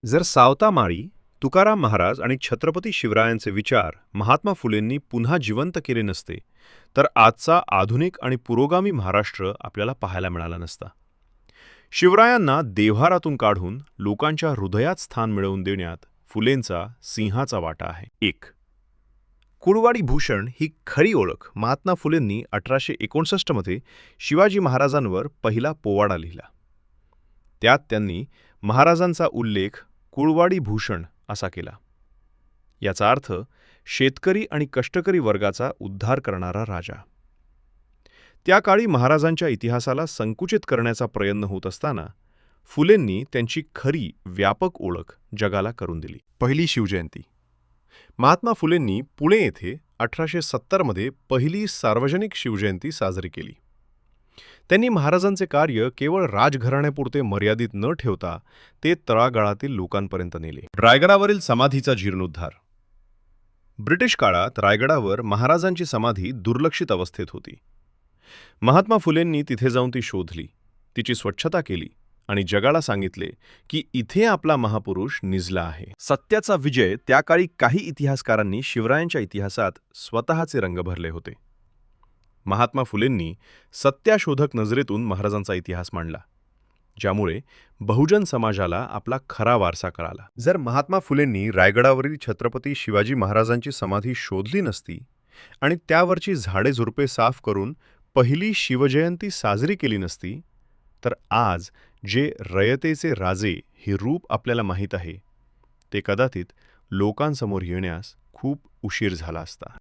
जर सावता माळी, तुकाराम महाराज आणि छत्रपती शिवरायांचे विचार महात्मा फुलेंनी पुन्हा जिवंत केले नसते, तर आजचा आधुनिक आणि पुरोगामी महाराष्ट्र आपल्याला पाहायला मिळाला नसता. शिवरायांना देव्हारातून काढून लोकांच्या हृदयात स्थान मिळवून देण्यात फुलेंचा सिंहाचा वाटा आहे. 1. कुळवाडी भूषण ही खरी ओळख. महात्मा फुलेंनी 1861 मध्ये शिवाजी महाराजांवर पहिला पोवाडा लिहिला. त्यात त्यांनी महाराजांचा उल्लेख कुळवाडी भूषण असा केला. याचा अर्थ शेतकरी आणि कष्टकरी वर्गाचा उद्धार करणारा राजा. त्या काळी महाराजांच्या इतिहासाला संकुचित करण्याचा प्रयत्न होत असताना फुलेंनी त्यांची खरी व्यापक ओळख जगाला करून दिली. पहिली शिवजयंती. महात्मा फुलेंनी पुणे येथे 1870 मध्ये पहिली सार्वजनिक शिवजयंती साजरी केली. त्यांनी महाराजांचे कार्य केवळ राजघराण्यापुरते मर्यादित न ठेवता ते तळागाळातील लोकांपर्यंत नेले. रायगडावरील समाधीचा जीर्णोद्धार. ब्रिटिश काळात रायगडावर महाराजांची समाधी दुर्लक्षित अवस्थेत होती. महात्मा फुलेंनी तिथे जाऊन ती शोधली, तिची स्वच्छता केली आणि जगाला सांगितले की इथे आपला महापुरुष निजला आहे. सत्याचा विजय. त्या काळी काही इतिहासकारांनी शिवरायांच्या इतिहासात स्वतःचे रंग भरले होते. महात्मा फुलेंनी सत्याशोधक नजरेतून महाराजांचा इतिहास मांडला, ज्यामुळे बहुजन समाजाला आपला खरा वारसा कळाला. जर महात्मा फुलेंनी रायगडावरील छत्रपती शिवाजी महाराजांची समाधी शोधली नसती आणि त्यावरची झाडे झुडपे साफ करून पहिली शिवजयंती साजरी केली नसती, तर आज जे रयतेचे राजे हे रूप आपल्याला माहीत आहे, ते कदाचित लोकांसमोर येण्यास खूप उशीर झाला असता.